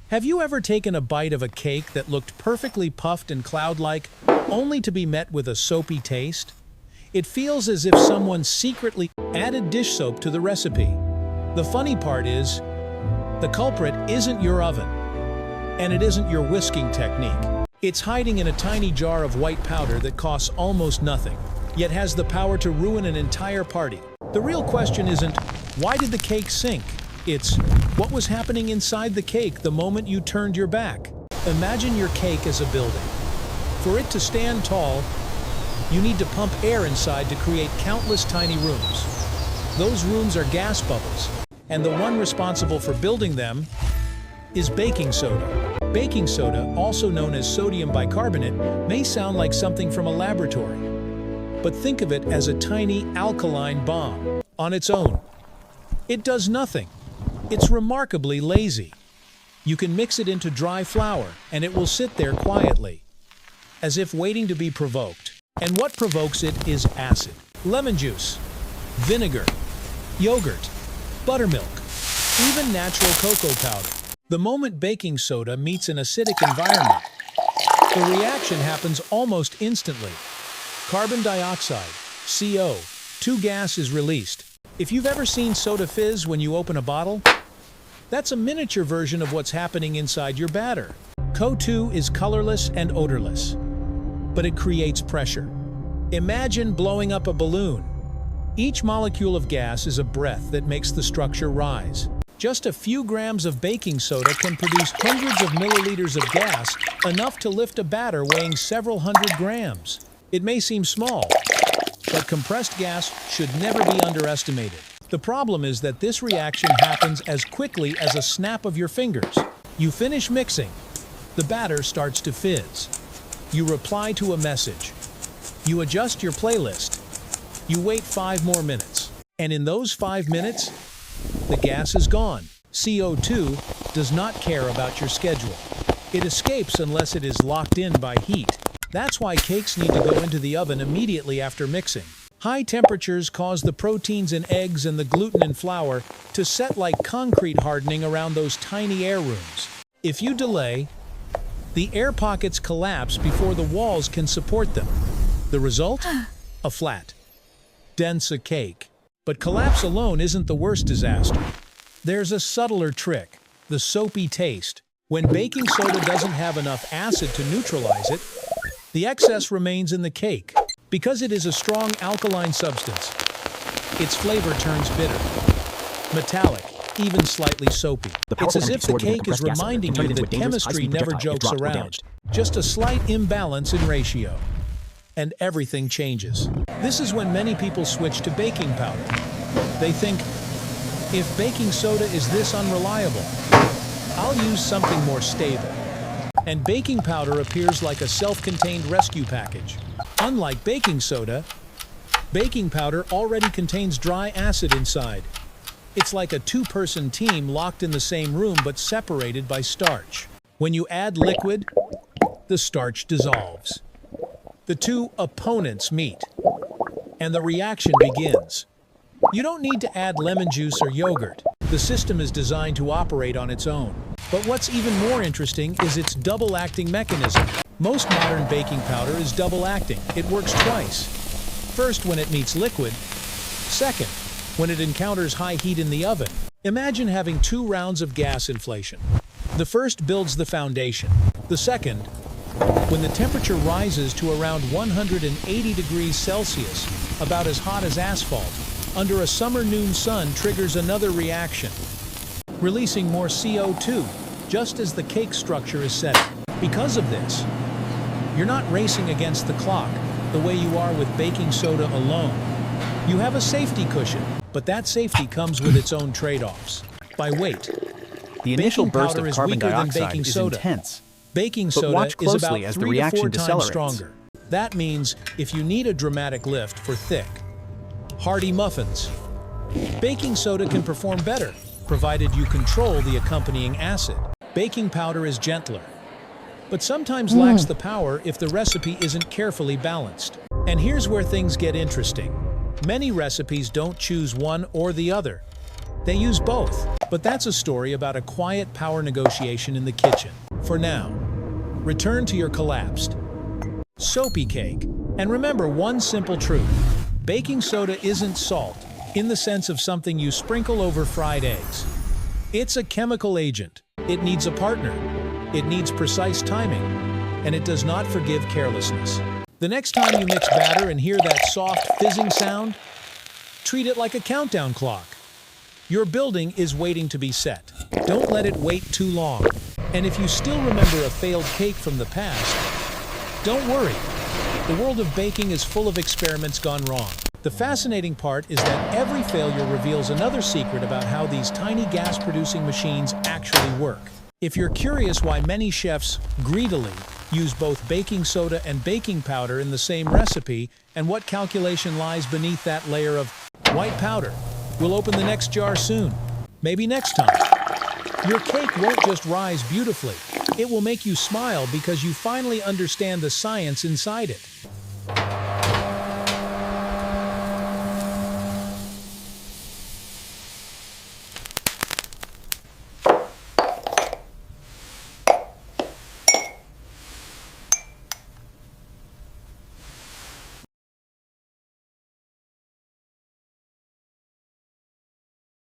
Have you ever taken a bite of a cake that looked perfectly puffed and cloud-like, only to be met with a soapy taste? It feels as if someone secretly added dish soap to the recipe. The funny part is, the culprit isn't your oven, and it isn't your whisking technique. It's hiding in a tiny jar of white powder that costs almost nothing, yet has the power to ruin an entire party. The real question isn't, why did the cake sink? It's, what was happening inside the cake the moment you turned your back? Imagine your cake as a building. For it to stand tall, you need to pump air inside to create countless tiny rooms. Those rooms are gas bubbles, and the one responsible for building them is baking soda. Baking soda, also known as sodium bicarbonate, may sound like something from a laboratory, but think of it as a tiny alkaline bomb on its own. It does nothing. It's remarkably lazy. You can mix it into dry flour, and it will sit there quietly, as if waiting to be provoked. And what provokes it is acid. Lemon juice, vinegar, yogurt, buttermilk, even natural cocoa powder. The moment baking soda meets an acidic environment, the reaction happens almost instantly. Carbon dioxide, CO2 gas is released. If you've ever seen soda fizz when you open a bottle, that's a miniature version of what's happening inside your batter. CO2 is colorless and odorless, but it creates pressure. Imagine blowing up a balloon. Each molecule of gas is a breath that makes the structure rise. Just a few grams of baking soda can produce hundreds of milliliters of gas, enough to lift a batter weighing several hundred grams. It may seem small, but compressed gas should never be underestimated. The problem is that this reaction happens as quickly as a snap of your fingers. You finish mixing, the batter starts to fizz. You reply to a message. You adjust your playlist. You wait 5 more minutes. And in those 5 minutes, the gas is gone. CO2 does not care about your schedule. It escapes unless it is locked in by heat. That's why cakes need to go into the oven immediately after mixing. High temperatures cause the proteins in eggs and the gluten in flour to set like concrete hardening around those tiny air rooms. If you delay, the air pockets collapse before the walls can support them. The result? A flat, dense cake. But collapse alone isn't the worst disaster. There's a subtler trick, the soapy taste. When baking soda doesn't have enough acid to neutralize it, the excess remains in the cake. Because it is a strong alkaline substance, its flavor turns bitter, metallic, even slightly soapy. It's as if the cake is reminding you that chemistry never jokes around. Just a slight imbalance in ratio, and everything changes. This is when many people switch to baking powder. They think, if baking soda is this unreliable, I'll use something more stable. And baking powder appears like a self-contained rescue package. Unlike baking soda, baking powder already contains dry acid inside. It's like a 2-person team locked in the same room but separated by starch. When you add liquid, the starch dissolves. The two opponents meet, and the reaction begins. You don't need to add lemon juice or yogurt. The system is designed to operate on its own. But what's even more interesting is its double-acting mechanism. Most modern baking powder is double-acting. It works twice. First, when it meets liquid. Second, when it encounters high heat in the oven. Imagine having 2 rounds of gas inflation. The first builds the foundation. The second, when the temperature rises to around 180 degrees Celsius, about as hot as asphalt, under a summer noon sun triggers another reaction, releasing more CO2, just as the cake structure is setting. Because of this, you're not racing against the clock the way you are with baking soda alone. You have a safety cushion, but that safety comes with its own trade-offs. By weight, the initial baking burst powder of is carbon weaker than dioxide baking is soda. intense. Baking soda watch is about closely as the 3 to 4 reaction times decelerates. stronger. That means if you need a dramatic lift for thick, hearty muffins, baking soda can perform better, provided you control the accompanying acid. Baking powder is gentler, but sometimes lacks the power if the recipe isn't carefully balanced. And here's where things get interesting. Many recipes don't choose one or the other. They use both, but that's a story about a quiet power negotiation in the kitchen. For now, return to your collapsed soapy cake. And remember one simple truth. Baking soda isn't salt, in the sense of something you sprinkle over fried eggs. It's a chemical agent. It needs a partner. It needs precise timing. And it does not forgive carelessness. The next time you mix batter and hear that soft fizzing sound, treat it like a countdown clock. Your building is waiting to be set. Don't let it wait too long. And if you still remember a failed cake from the past, don't worry. The world of baking is full of experiments gone wrong. The fascinating part is that every failure reveals another secret about how these tiny gas-producing machines actually work. If you're curious why many chefs greedily use both baking soda and baking powder in the same recipe and what calculation lies beneath that layer of white powder, we'll open the next jar soon. Maybe next time. Your cake won't just rise beautifully. It will make you smile because you finally understand the science inside it.